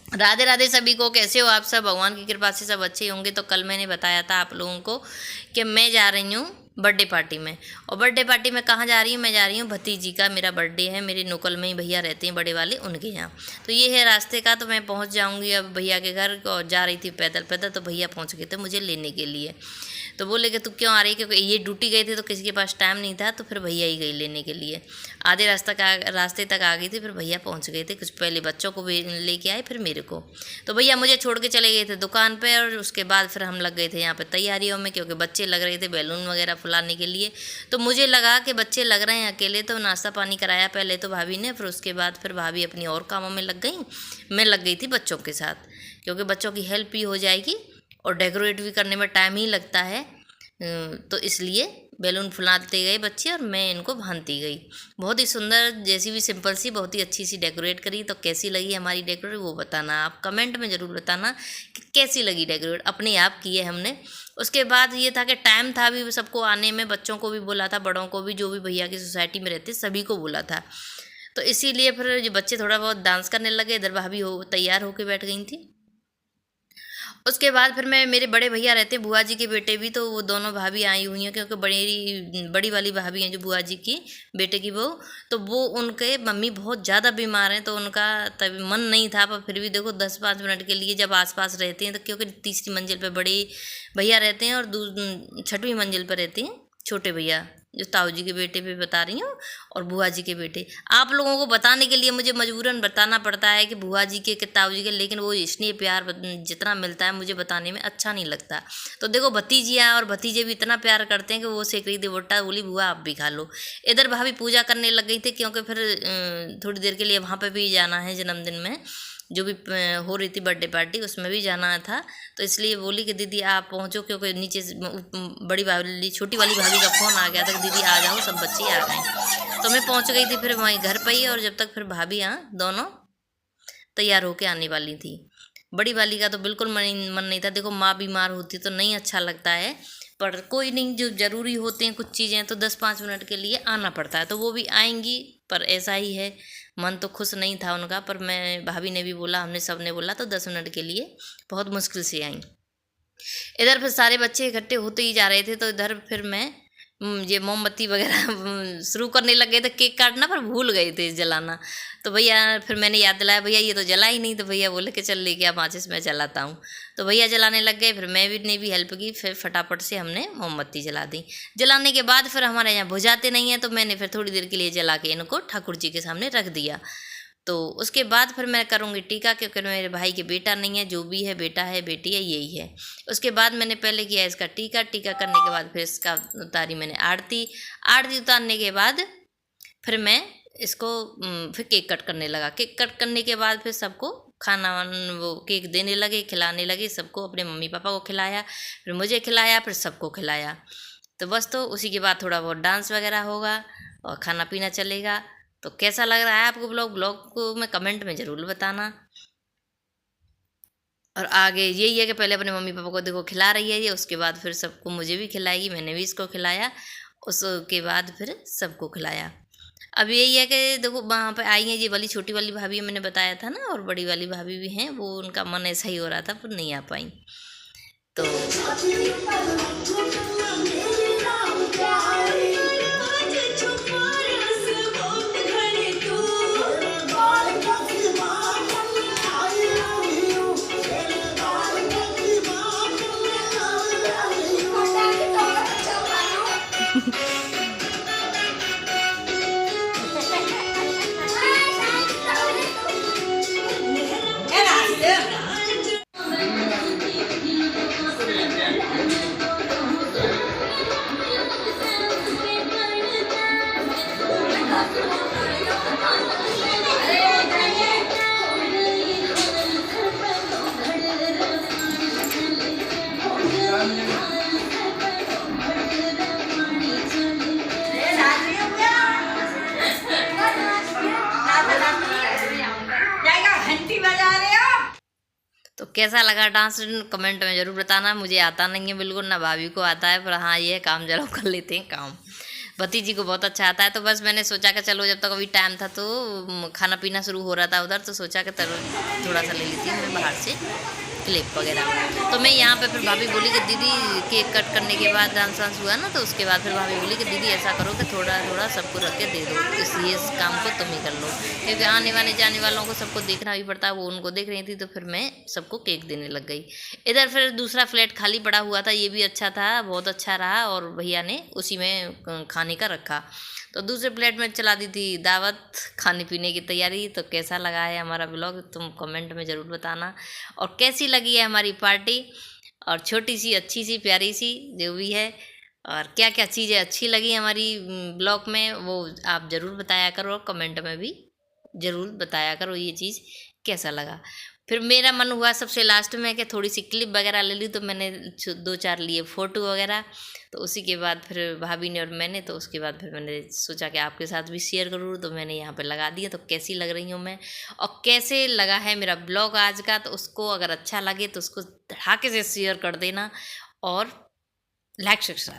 राधे राधे सभी को। कैसे हो आप सब? भगवान की कृपा से सब अच्छे ही होंगे। तो कल मैंने बताया था आप लोगों को कि मैं जा रही हूँ बर्थडे पार्टी में। और बर्थडे पार्टी में कहाँ जा रही हूँ? मैं जा रही हूँ भतीजी का, मेरा बर्थडे है, मेरे नोकल में ही भैया रहते हैं बड़े वाले, उनके यहाँ। तो ये है रास्ते का। तो मैं पहुँच जाऊँगी अब भैया के घर। और जा रही थी पैदल पैदल, तो भैया पहुँच गए थे मुझे लेने के लिए। तो बोले कि तू क्यों आ रही है? क्योंकि ये ड्यूटी गए थे तो किसी के पास टाइम नहीं था, तो फिर भैया ही गई लेने के लिए। आधे रास्ते तक आ गई थी, फिर भैया पहुंच गए थे। कुछ पहले बच्चों को भी लेके आए, फिर मेरे को। तो भैया मुझे छोड़ के चले गए थे दुकान पे, और उसके बाद फिर हम लग गए थे यहाँ पे तैयारियों में, क्योंकि बच्चे लग रहे थे बैलून वगैरह फुलाने के लिए। तो मुझे लगा कि बच्चे लग रहे हैं अकेले, तो नाश्ता पानी कराया पहले तो भाभी ने, फिर उसके बाद फिर भाभी अपनी और कामों में लग गई। मैं लग गई थी बच्चों के साथ, क्योंकि बच्चों की हेल्प भी हो जाएगी और डेकोरेट भी करने में टाइम ही लगता है। तो इसलिए बैलून फुलाते गए बच्चे और मैं इनको बांधती गई। बहुत ही सुंदर, जैसी भी सिंपल सी, बहुत ही अच्छी सी डेकोरेट करी। तो कैसी लगी हमारी डेकोरेट वो बताना, आप कमेंट में ज़रूर बताना कि कैसी लगी डेकोरेट। अपने आप की है हमने। उसके बाद ये था कि टाइम था भी सबको आने में, बच्चों को भी बोला था, बड़ों को भी, जो भी भैया की सोसाइटी में रहते सभी को बोला था। तो इसीलिए फिर ये बच्चे थोड़ा बहुत डांस करने लगे, इधर भाभी हो तैयार होकर बैठ गई थी। उसके बाद फिर मैं, मेरे बड़े भैया रहते हैं बुआ जी के बेटे भी, तो वो दोनों भाभी आई हुई हैं, क्योंकि बड़ी वाली भाभी हैं जो बुआ जी की बेटे की बहू। तो वो, उनके मम्मी बहुत ज़्यादा बीमार हैं, तो उनका तभी मन नहीं था। पर फिर भी देखो 10-5 मिनट के लिए जब आसपास रहते हैं, तो क्योंकि तीसरी मंजिल पर बड़े भैया रहते हैं और छठवीं मंजिल पर रहते हैं छोटे भैया, जो ताऊ जी के बेटे पे बता रही हूँ, और बुआ जी के बेटे। आप लोगों को बताने के लिए मुझे मजबूरन बताना पड़ता है कि बुआ जी के ताऊ जी के, लेकिन वो स्नेह प्यार जितना मिलता है मुझे बताने में अच्छा नहीं लगता। तो देखो भतीजियाँ और भतीजे भी इतना प्यार करते हैं कि वो सेक रही थी वोटा, बोली बुआ आप भी खा लो। इधर भाभी पूजा करने लग गई थी, क्योंकि फिर थोड़ी देर के लिए वहाँ पर भी जाना है जन्मदिन में, जो भी हो रही थी बर्थडे पार्टी, उसमें भी जाना था। तो इसलिए बोली कि दीदी आप पहुँचो, क्योंकि नीचे से बड़ी वाली छोटी वाली भाभी का फ़ोन आ गया था कि दीदी आ जाओ, सब बच्चे आ गए। तो मैं पहुँच गई थी फिर वहीं घर पर ही, और जब तक फिर भाभी यहाँ दोनों तैयार होके आने वाली थी। बड़ी वाली का तो बिल्कुल मन नहीं था। देखो माँ बीमार होती तो नहीं अच्छा लगता है, पर कोई नहीं, जो ज़रूरी होते हैं कुछ चीज़ें तो 10-5 मिनट के लिए आना पड़ता है। तो वो भी आएंगी, पर ऐसा ही है, मन तो खुश नहीं था उनका। पर मैं, भाभी ने भी बोला, हमने सब ने बोला, तो 10 मिनट के लिए बहुत मुश्किल से आई। इधर फिर सारे बच्चे इकट्ठे होते ही जा रहे थे, तो इधर फिर मैं ये मोमबत्ती वगैरह शुरू करने लग गए थे। केक काटना पर भूल गए थे जलाना। तो भैया, फिर मैंने याद दिलाया, भैया ये तो जला ही नहीं। तो भैया बोले कि चल लेके आ माचिस, मैं जलाता हूँ। तो भैया जलाने लग गए, फिर मैं भी ने भी हेल्प की, फिर फटाफट से हमने मोमबत्ती जला दी। जलाने के बाद फिर हमारे यहाँ बुझाते नहीं हैं, तो मैंने फिर थोड़ी देर के लिए जला के इनको ठाकुर जी के सामने रख दिया। तो उसके बाद फिर मैं करूँगी टीका, क्योंकि मेरे भाई के बेटा नहीं है, जो भी है बेटा है बेटी है यही है। उसके बाद मैंने पहले किया इसका टीका। टीका करने के बाद फिर इसका उतारी मैंने आरती। आरती उतारने के बाद फिर मैं इसको फिर केक कट करने लगा। केक कट करने के बाद फिर सबको खाना वो केक देने लगे, खिलाने लगे सबको। अपने मम्मी पापा को खिलाया, फिर मुझे खिलाया, फिर सबको खिलाया। तो बस, तो उसी के बाद थोड़ा बहुत डांस वगैरह होगा और खाना पीना चलेगा। तो कैसा लग रहा है आपको ब्लॉग को मैं कमेंट में ज़रूर बताना। और आगे यही है कि पहले अपने मम्मी पापा को देखो खिला रही है ये, उसके बाद फिर सबको मुझे भी खिलाएगी, मैंने भी इसको खिलाया, उसके बाद फिर सबको खिलाया। अब यही है कि देखो वहाँ पे आई हैं ये वाली छोटी वाली भाभी, मैंने बताया था ना, और बड़ी वाली भाभी भी हैं, वो उनका मन ऐसा ही हो रहा था पर नहीं आ पाई। तो तो कैसा लगा डांस कमेंट में ज़रूर बताना। मुझे आता नहीं है बिल्कुल, ना भाभी को आता है, पर हाँ ये काम जरूर कर लेते हैं काम। भतीजी को बहुत अच्छा आता है। तो बस मैंने सोचा कि चलो जब तक अभी टाइम था तो खाना पीना शुरू हो रहा था उधर, तो सोचा कि थोड़ा सा ले लेती हूँ मैं बाहर से क्लिप वगैरह। तो मैं यहाँ पे फिर भाभी बोली कि दीदी केक कट करने के बाद डांस वांस हुआ ना, तो उसके बाद फिर भाभी बोली कि दीदी ऐसा करो कि थोड़ा थोड़ा सबको रख के दे दो, इसलिए इस काम को तुम ही कर लो, क्योंकि आने वाले जाने वालों को सबको देखना भी पड़ता है। वो उनको देख रही थी तो फिर मैं सबको केक देने लग गई। इधर फिर दूसरा फ्लैट खाली पड़ा हुआ था, ये भी अच्छा था, बहुत अच्छा रहा, और भैया ने उसी में खाने का रखा। तो दूसरे प्लेट में चला दी थी दावत, खाने पीने की तैयारी। तो कैसा लगा है हमारा ब्लॉग तुम कमेंट में ज़रूर बताना, और कैसी लगी है हमारी पार्टी, और छोटी सी अच्छी सी प्यारी सी जो भी है, और क्या क्या चीज़ें अच्छी लगी हमारी ब्लॉग में वो आप ज़रूर बताया करो, और कमेंट में भी ज़रूर बताया करो ये चीज़ कैसा लगा। फिर मेरा मन हुआ सबसे लास्ट में कि थोड़ी सी क्लिप वगैरह ले ली, तो मैंने 2-4 लिए फ़ोटो वगैरह। तो उसी के बाद फिर भाभी ने और मैंने, तो उसके बाद फिर मैंने सोचा कि आपके साथ भी शेयर करूँ, तो मैंने यहाँ पे लगा दिया। तो कैसी लग रही हूँ मैं, और कैसे लगा है मेरा ब्लॉग आज का, तो उसको अगर अच्छा लगे तो उसको धड़ाके से शेयर कर देना, और लाइक सब्सक्राइब